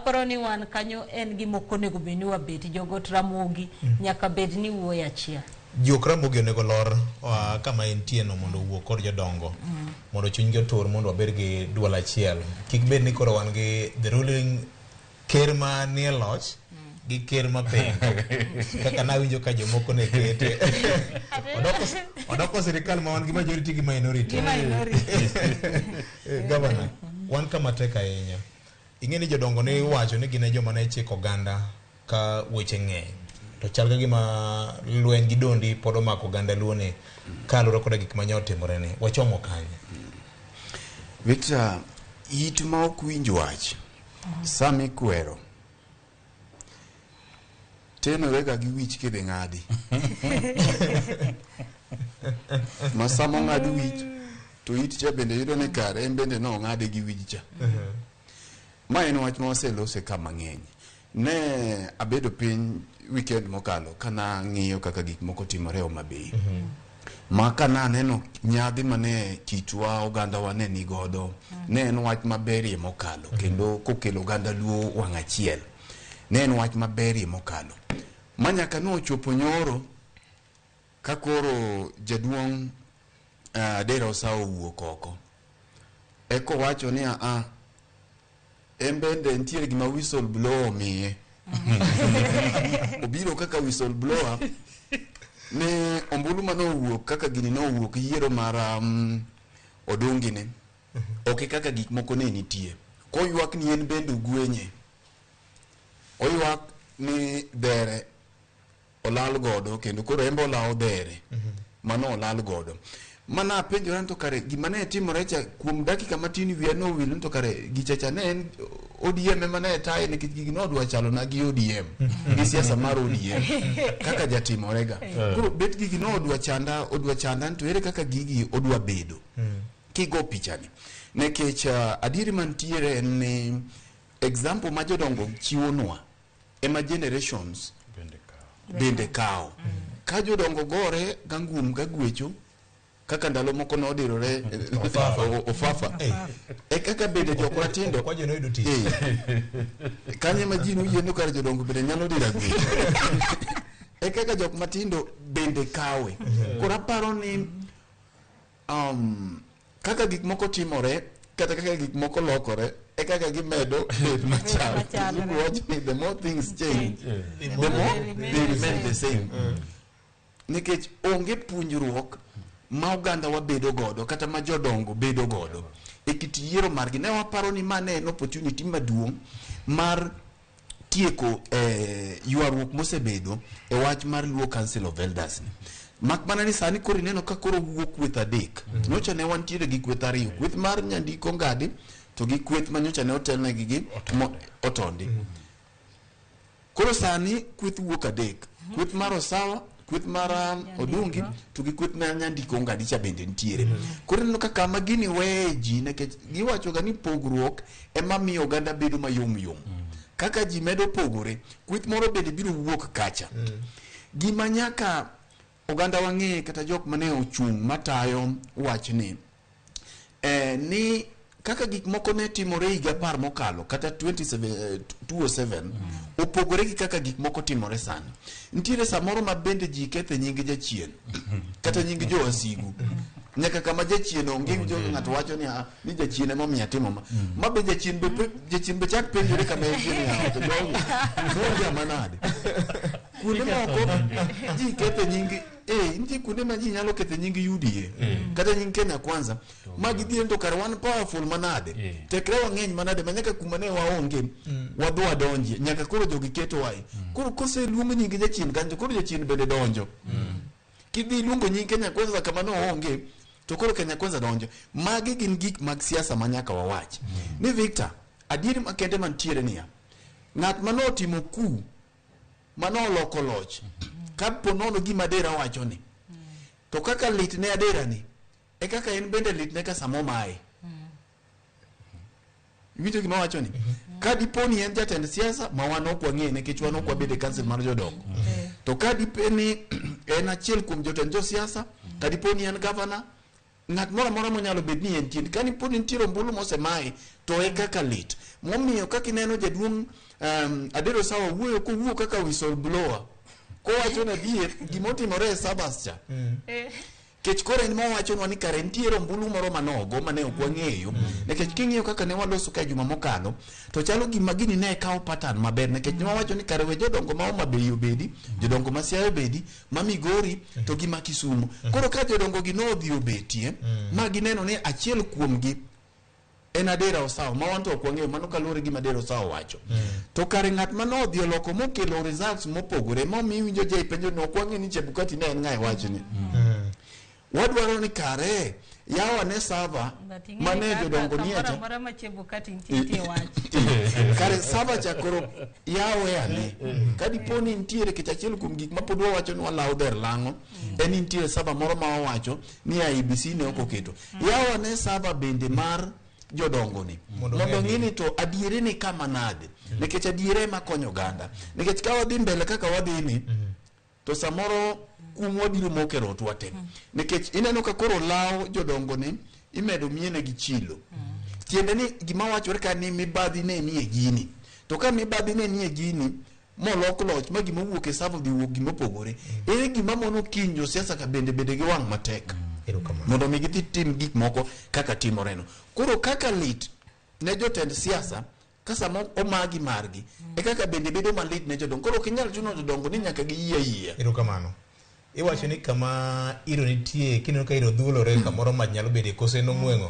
koro ni wan kanyo en gi moko nego beni wabet jogot Ramogi nyaka bed ni wuoyo achiel. Jok Ramogi onego lor kama entie no mondo wuo kod jodongo mondo chunygi otur mondo wabed gi duol achiel. Kik bed ni koro wan gi the ruling ker ma nie loch gi ker ma piny kaka nawinjo ka jomoko ne kete odoko sirikal ma wan gi majority gi minority. Governor, wan kama tek ahinya. Ing'e ni jodongo ne wacho ni gin joma ne chiko oganda ka weche ng'eny. To chal ka gima lweny gi dondi pod omako oganda luone kaluwore koda gik manyalo timore ne. Wachomo kanye? Victor, it ma ok winj wach sami kwero tenore ga gi wich kede ng'adi. Ma samo ng'adi wich to it cha bende yudo ne kare en bende no ng'ade gi wich cha. Ma en wach ma oselose kama ng'eny. Ne abedo piny weekend mokalo kana ng'iyo kaka gik moko timore Homa Bay. Ma kana neno nyadhi mane kitwa oganda wa ne ni godo ne en wach maberie mokalo kendo kokelo oganda luo wang' achiel ne en wach maberie mokalo manyaka no chopo nyoro ka koro jaduong' Dera Osao wuok oko eko wacho ni en bende ntiere gima whistle blower miye. Obiro kaka whistle blower ne ombulu mano wuok kaka gini no wuok yiero mar odongi ne oke kaka gik moko ne nitie ko ywak ni en bende gwenye oywak ni dere olal godo kendo koro embo lao dere mano olal godo mana penjo to kare gima ne timore cha kuom dakika matin wiya no wil to kare gichacha ne en ODM mane tae ne gigno dwa chalo na gi ODM gi siasa mar ODM kaka jatimorega koro bet gigno odwa chanda to ere kaka gigi odwa bedo kigo pichani nekech adiri mantiere ne example ma jodongo chiwonwa ema generations bende kao ka jodongo gore gangum gagwecho kaka ndalo moko no dirore ofafa kaka bende jok matindo kwa jeno yudo tich kanye majinu yendo kar jodongo bende nyalo dira gwe kaka jok matindo bende kawe kora paro ni kaka gik moko timore kata kaka gik moko lokore kaka gimedo bet machal the more things change the more they remain the same nikech onge puonjruok ma oganda wa bedo godo kata ma jodongo bedo godo kit yiero margi ne waparo ni mane en opportunity maduong' mar tieko ywaruok mosebedo wach mar Luo Council of Elders mak mana ni sani koro neno ka koro wuok kweth adek nyocha ne wantiere gi kweth ariyo kweth mar Nyandiko Ngadi to gi kweth ma nyocha ne otelnegi gi Otondi koro sani kweth wuok adek kweth mar Osawa kweth mar Odungi to gi kweth mar Nyandiko Ngadi cha bende ntiere koro neno kaka ma gini weji nekech giwacho ga ni pogruok ema miyo oganda bedo mayom kaka ji medo pogore kweth moro bende biro wuok kacha gima nyaka oganda wang'e kata jok mane ochung' matayo wach ni kaka gik moko ne timore higa par mokalo kata 2007 opogore gi kaka gik moko timore sani ntiere samoro ma bende ji kethe nying jachien kata nying jo wasigu nyaka kama jachien onge jo ng'ato wacho ni jachien ema miya timo ma be jachien be chak penjore kama jachien ya to jo manade kuonde moko ji kethe nying nti kuonde ma ji nyalo kethe nying UDA kata nying Kenya Kwanza ma gidhi to kar wan powerful manade tekre wang'eny manade manyaka kuma ne waonge wadwa donje nyaka koro jogi keto wai koro kose luongo nying jachien kanjo koro jachien bende donjo kidhi luongo nying Kenya Kwanza kama no onge to koro Kenya Kwanza donjo magi gin gik mag siasa manyaka wawach ni Victor adieri makende mantiere niya ng'at manotimo ku manoloko loch kapo nono gima Dera wacho ni to kaka lit ne Adera ni kaka en bende lit ne ka samo mae Vito gima wacho ni ka diponi en jatend siasa ma wan ok wang'e nikech wan ok wabede council mar jodongo to ka dipeni en achiel kuom jotend jo siasa ka diponi en governor ng'at moro amora monyalo bet ni en tiend kani pod nitiere ombulu mosemaye to e kaka lit momiyo kaka ineno jaduong' Adero Sawa wuoyo kowuok kaka whistleblower kowacho na adier gimotimore e Sabas cha kech kore en mawachonwa ni kare nitiere ombulu moro manogo mane ok wang'eyo nikech king'iyo kaka ne waloso ka juma mokalo to chalo gima gini ne kawo pattern maber nikech ne wawacho ni kare we jodongo ma Homa Bay obedi jodongo ma Siaya obedi ma Migori to gi ma Kisumu koro ka jodongo gi nodhi obetie ma gineno ni achiel kuomgi en Adero Sawa ma wan to ok wang'eyo mano kaluwore gi Adero Sawa wacho to kare ng'at manodhi oloko mokelo results mopogore momiyo winjo jay penjo no ok wang'e ni Chebukati ne en ng'ae wachni wadwaro ni kare yawa ne sava mane jodongo ni acha mara ma Chebukati nitie wach kare sava cha koro yawe ane kadi poni nitiere kech achiel kuom gik ma pod wawacho ni walaw der lang'o en nitiere sava moro ma wawacho ni IEBC ne ok oketo yawa ne sava bende mar jodongo ni mondo ng'ini to adiere ni kama nade nikech adiere ma konyo ganda nikech ka wadhi mbele kaka wadhi ni to samoro kumwa biro mokero twate nikech ineno ka koro law jodongo ni imedo miene gi chilo tiende ni gima wachore ka ni mibadhi ne ni e gini to ka mibadhi ne ni e gini molok loch ma gima wuok e savo dhi wuok gima opogore gima mono kinyo siasa ka bende gi wang' matek mondo mi gidhi tim gik moko kaka timoreno koro kaka lit ne jotend siasa kasa mo omagi margi kaka bende bedo malit ne jodongo koro kinyal chuno jodongo ni nyaka giyia erokamano iwacho ni kama iro nitie kineno ka iro dhuolore kamoro ma nyalo bedo kose nong'wengo